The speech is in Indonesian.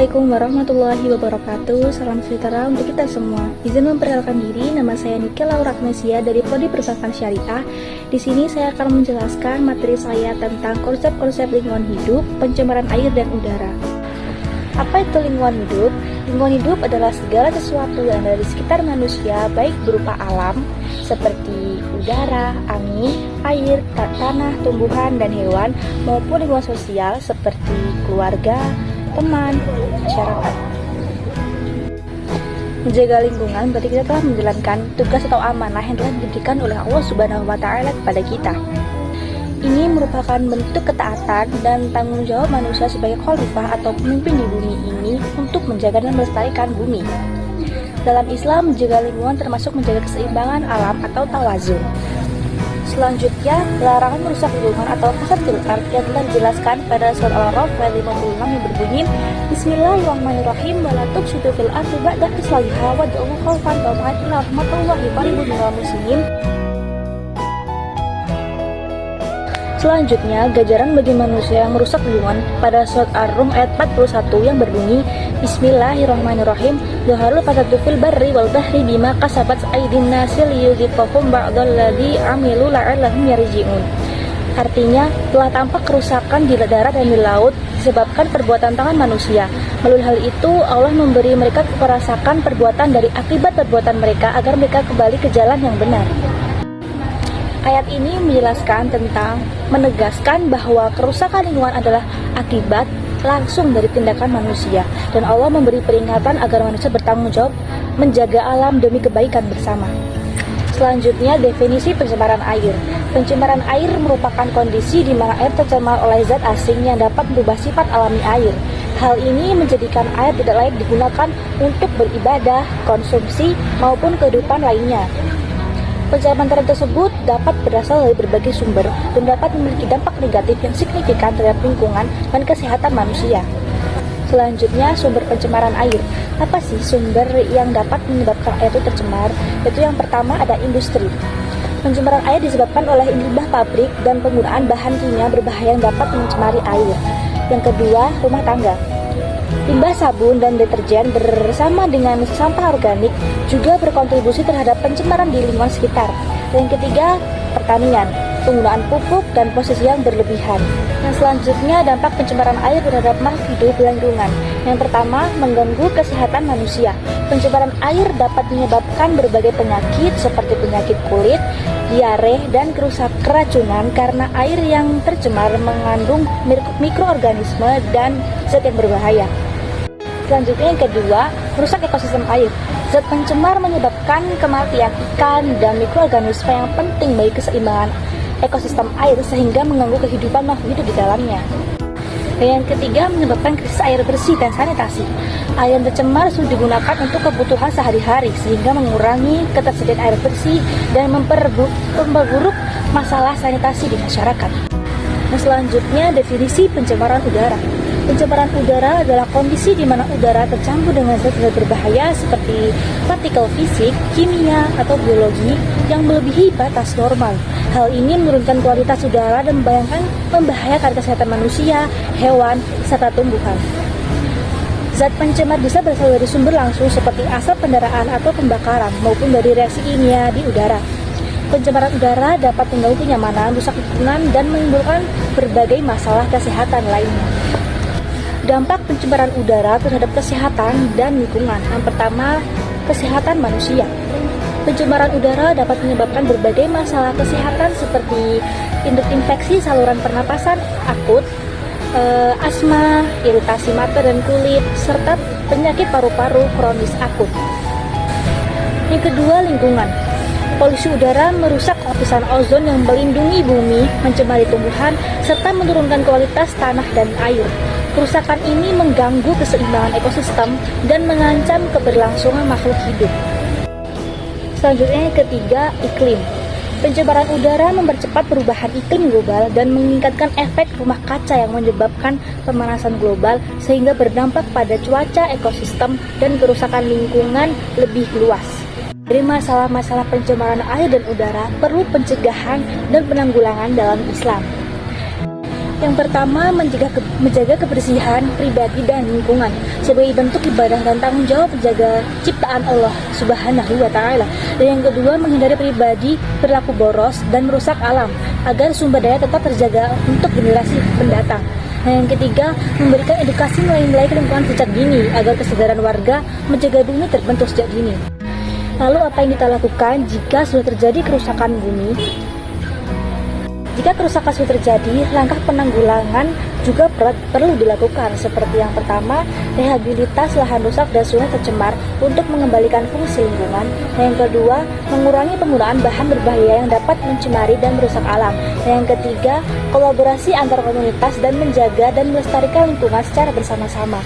Assalamualaikum warahmatullahi wabarakatuh. Salam sejahtera untuk kita semua. Izin memperkenalkan diri, nama saya Nike Laura Agnesia dari Prodi Perbankan Syariah. Di sini saya akan menjelaskan materi saya tentang konsep-konsep lingkungan hidup, pencemaran air dan udara. Apa itu lingkungan hidup? Lingkungan hidup adalah segala sesuatu yang ada di sekitar manusia, baik berupa alam seperti udara, angin, air, tanah, tumbuhan, dan hewan, maupun lingkungan sosial seperti keluarga, teman, masyarakat. Menjaga lingkungan berarti kita telah menjalankan tugas atau amanah yang telah diberikan oleh Allah Subhanahu wa Ta'ala kepada kita. Ini merupakan bentuk ketaatan dan tanggung jawab manusia sebagai khalifah atau pemimpin di bumi ini untuk menjaga dan melestarikan bumi. Dalam Islam, menjaga lingkungan termasuk menjaga keseimbangan alam atau tawazun. Selanjutnya, larangan merusak lingkungan atau fasadul ard yang telah dijelaskan pada surat Al-A'raf ayat 56 yang berbunyi Bismillahirrahmanirrahim wa la tufsidu fil ardi ba'da islahiha wad'uhu khaufan wa tama'an ila rahmatullahi qaribun minal muslimin. Selanjutnya, ganjaran bagi manusia yang merusak lingkungan pada surat Ar-Rum ayat 41 yang berbunyi Bismillahirrahmanirrahim Zaharul fasadu fil barri wal bahri bima kasabat aydin nasi liyudhiqahum ba'dalladzi amilu la'allahum yarji'un. Artinya, telah tampak kerusakan di darat dan di laut disebabkan perbuatan tangan manusia. Melalui hal itu, Allah memberi mereka merasakan perbuatan dari akibat perbuatan mereka agar mereka kembali ke jalan yang benar. Ayat ini menjelaskan tentang menegaskan bahwa kerusakan lingkungan adalah akibat langsung dari tindakan manusia, dan Allah memberi peringatan agar manusia bertanggung jawab menjaga alam demi kebaikan bersama. Selanjutnya, definisi pencemaran air. Pencemaran air merupakan kondisi di mana air tercemar oleh zat asing yang dapat merubah sifat alami air. Hal ini menjadikan air tidak layak digunakan untuk beribadah, konsumsi, maupun kehidupan lainnya. Pencemaran tersebut dapat berasal dari berbagai sumber dan dapat memiliki dampak negatif yang signifikan terhadap lingkungan dan kesehatan manusia. Selanjutnya, sumber pencemaran air. Apa sih sumber yang dapat menyebabkan air itu tercemar? Yaitu yang pertama ada industri. Pencemaran air disebabkan oleh limbah pabrik dan penggunaan bahan kimia berbahaya yang dapat mencemari air. Yang kedua, rumah tangga. Limbah sabun dan deterjen bersama dengan sampah organik juga berkontribusi terhadap pencemaran di lingkungan sekitar. Dan yang ketiga, pertanian, penggunaan pupuk dan posisi yang berlebihan. Yang selanjutnya, dampak pencemaran air terhadap makhluk hidup dan lingkungan. Yang pertama, mengganggu kesehatan manusia. Pencemaran air dapat menyebabkan berbagai penyakit seperti penyakit kulit, diare, dan keracunan karena air yang tercemar mengandung mikroorganisme dan zat yang berbahaya. Selanjutnya yang kedua, merusak ekosistem air. Zat pencemar menyebabkan kematian ikan dan mikroorganisme yang penting bagi keseimbangan ekosistem air sehingga mengganggu kehidupan makhluk hidup di dalamnya. Dan yang ketiga, menyebabkan krisis air bersih dan sanitasi. Air yang tercemar sudah digunakan untuk kebutuhan sehari-hari sehingga mengurangi ketersediaan air bersih dan memperburuk masalah sanitasi di masyarakat. Nah, selanjutnya definisi pencemaran udara. Pencemaran udara adalah kondisi di mana udara tercampur dengan zat-zat berbahaya seperti partikel fisik, kimia, atau biologi yang melebihi batas normal. Hal ini menurunkan kualitas udara dan membahayakan kesehatan manusia, hewan, serta tumbuhan. Zat pencemar bisa berasal dari sumber langsung seperti asap kendaraan atau pembakaran maupun dari reaksi kimia di udara. Pencemaran udara dapat mengganggu kenyamanan, rusak lingkungan, dan menimbulkan berbagai masalah kesehatan lainnya. Dampak pencemaran udara terhadap kesehatan dan lingkungan. Yang pertama, kesehatan manusia. Pencemaran udara dapat menyebabkan berbagai masalah kesehatan seperti infeksi saluran pernapasan akut, asma, iritasi mata dan kulit, serta penyakit paru-paru kronis akut. Yang kedua, lingkungan. Polusi udara merusak lapisan ozon yang melindungi bumi, mencemari tumbuhan, serta menurunkan kualitas tanah dan air. Kerusakan ini mengganggu keseimbangan ekosistem dan mengancam keberlangsungan makhluk hidup. Selanjutnya yang ketiga, iklim. Pencemaran udara mempercepat perubahan iklim global dan meningkatkan efek rumah kaca yang menyebabkan pemanasan global sehingga berdampak pada cuaca, ekosistem, dan kerusakan lingkungan lebih luas. Dari masalah-masalah pencemaran air dan udara perlu pencegahan dan penanggulangan dalam Islam. Yang pertama, menjaga kebersihan pribadi dan lingkungan sebagai bentuk ibadah dan tanggung jawab menjaga ciptaan Allah Subhanahu wa Ta'ala. Dan yang kedua, menghindari pribadi berlaku boros dan merusak alam agar sumber daya tetap terjaga untuk generasi mendatang. Nah, yang ketiga, memberikan edukasi nilai-nilai lingkungan sejak dini agar kesadaran warga menjaga bumi terbentuk sejak dini. Lalu apa yang kita lakukan jika sudah terjadi kerusakan bumi? Jika kerusakan sudah terjadi, langkah penanggulangan juga perlu dilakukan, seperti yang pertama, rehabilitas lahan rusak dan sungai tercemar untuk mengembalikan fungsi lingkungan. Yang kedua, mengurangi penggunaan bahan berbahaya yang dapat mencemari dan merusak alam. Yang ketiga, kolaborasi antar komunitas dan menjaga dan melestarikan lingkungan secara bersama-sama.